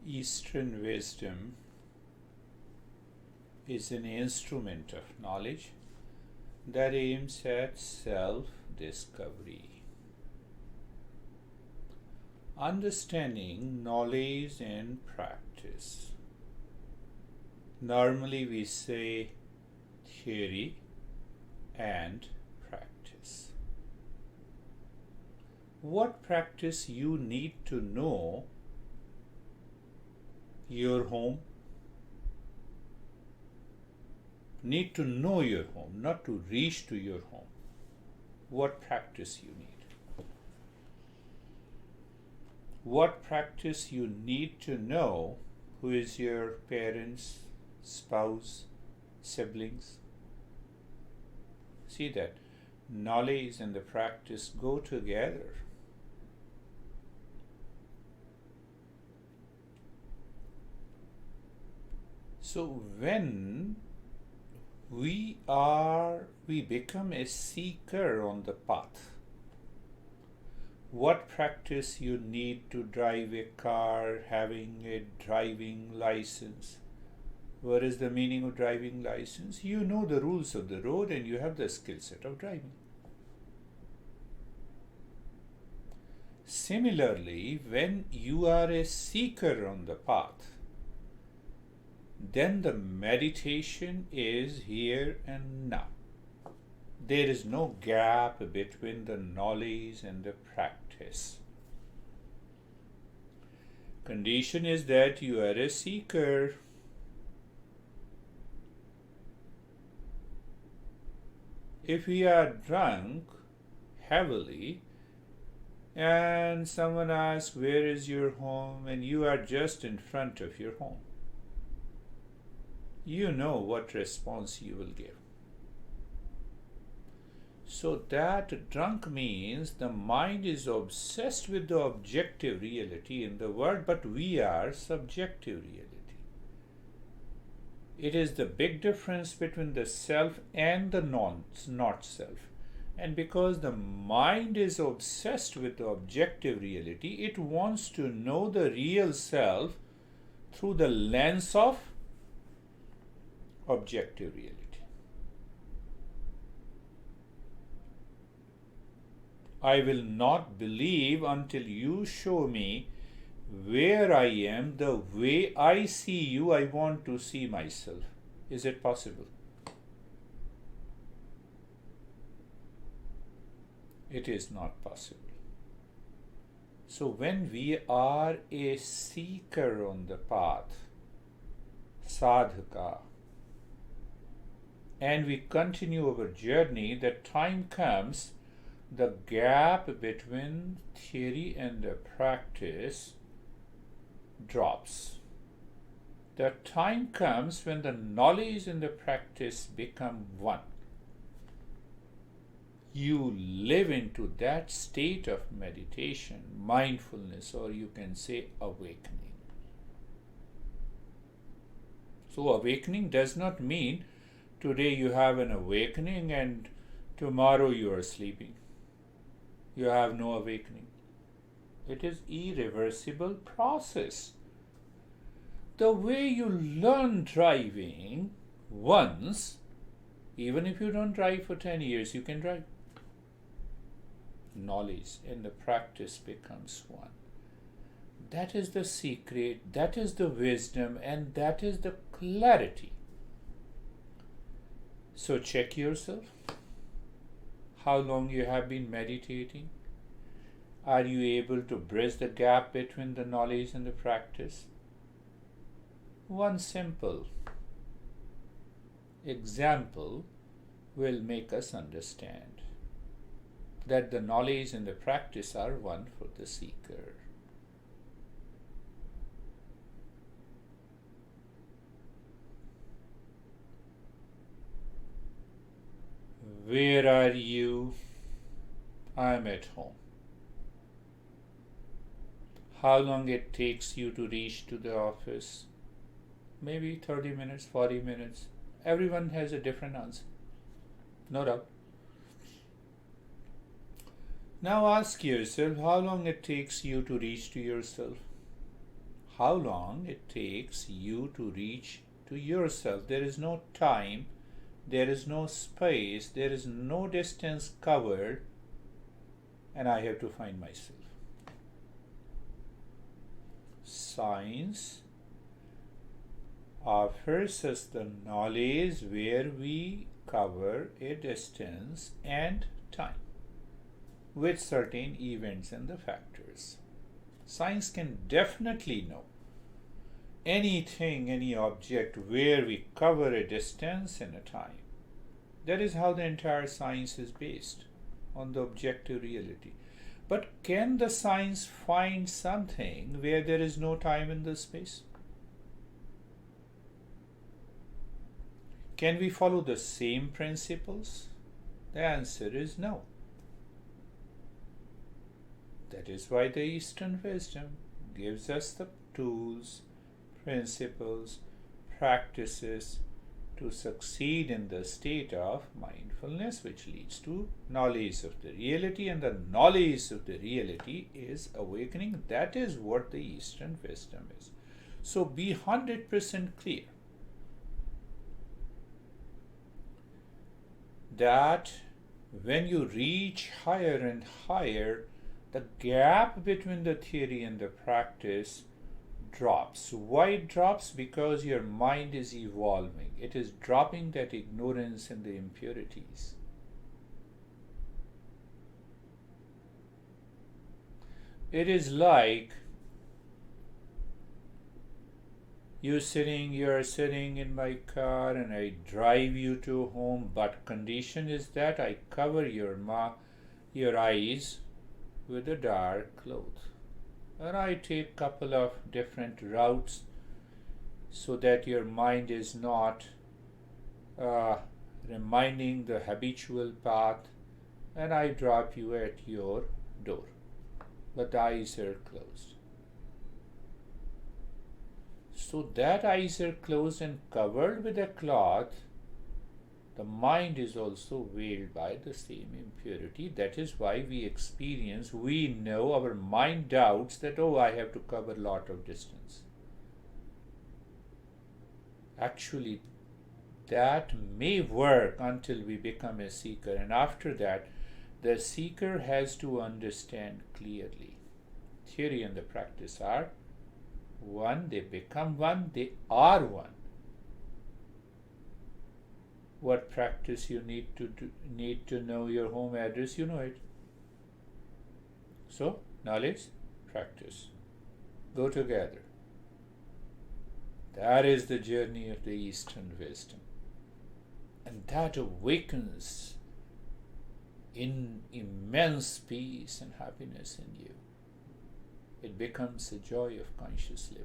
Eastern wisdom is an instrument of knowledge that aims at self-discovery. Understanding knowledge and practice. Normally we say theory and practice. What practice you need to know your home? Need to know your home, not to reach to your home. What practice you need? What practice you need to know who is your parents, spouse, siblings? See that knowledge and the practice go together. So when we become a seeker on the path. What practice you need to drive a car, having a driving license? What is the meaning of driving license? You know the rules of the road and you have the skill set of driving. Similarly, when you are a seeker on the path, then the meditation is here and now. There is no gap between the knowledge and the practice. Condition is that you are a seeker. If we are drunk heavily and someone asks, "Where is your home?" and you are just in front of your home, you know what response you will give. So that drunk means the mind is obsessed with the objective reality in the world, but we are subjective reality. It is the big difference between the self and the not self. And because the mind is obsessed with the objective reality, it wants to know the real self through the lens of objective reality. I will not believe until you show me where I am, the way I see you, I want to see myself. Is it possible? It is not possible. So when we are a seeker on the path, sadhaka, and we continue our journey, the time comes, the gap between theory and the practice drops. The time comes when the knowledge and the practice become one. You live into that state of meditation, mindfulness, or you can say awakening. So awakening does not mean today you have an awakening and tomorrow you are sleeping. You have no awakening. It is irreversible process. The way you learn driving once, even if you don't drive for 10 years, you can drive. Knowledge and the practice becomes one. That is the secret, that is the wisdom, and that is the clarity. So check yourself. How long you have been meditating? Are you able to bridge the gap between the knowledge and the practice? One simple example will make us understand that the knowledge and the practice are one for the seeker. Where are you? I am at home. How long it takes you to reach to the office? Maybe 30 minutes, 40 minutes. Everyone has a different answer. No doubt. Now ask yourself how long it takes you to reach to yourself. how long it takes you to reach to yourself. There is no time, there is no space, there is no distance covered, and I have to find myself. Science offers us the knowledge where we cover a distance and time with certain events and the factors. Science can definitely know anything, any object where we cover a distance and a time. That is how the entire science is based, on the objective reality. But can the science find something where there is no time in the space? Can we follow the same principles? The answer is no. That is why the Eastern wisdom gives us the tools, principles, practices to succeed in the state of mindfulness, which leads to knowledge of the reality, and the knowledge of the reality is awakening. That is what the Eastern wisdom is. So be 100% clear that when you reach higher and higher, the gap between the theory and the practice drops. Why it drops? Because your mind is evolving. It is dropping that ignorance and the impurities. It is like you're sitting in my car and I drive you to home, but condition is that I cover your eyes with a dark cloth. And I take couple of different routes so that your mind is not reminding the habitual path, and I drop you at your door, but the eyes are closed. So that eyes are closed and covered with a cloth, the mind is also veiled by the same impurity. That is why we know our mind doubts that, oh, I have to cover a lot of distance. Actually, that may work until we become a seeker, and after that, the seeker has to understand clearly. Theory and the practice are one, they become one, they are one. What practice you need to know your home address, you know it. So, knowledge, practice go together. That is the journey of the Eastern wisdom. And that awakens in immense peace and happiness in you. It becomes a joy of conscious living.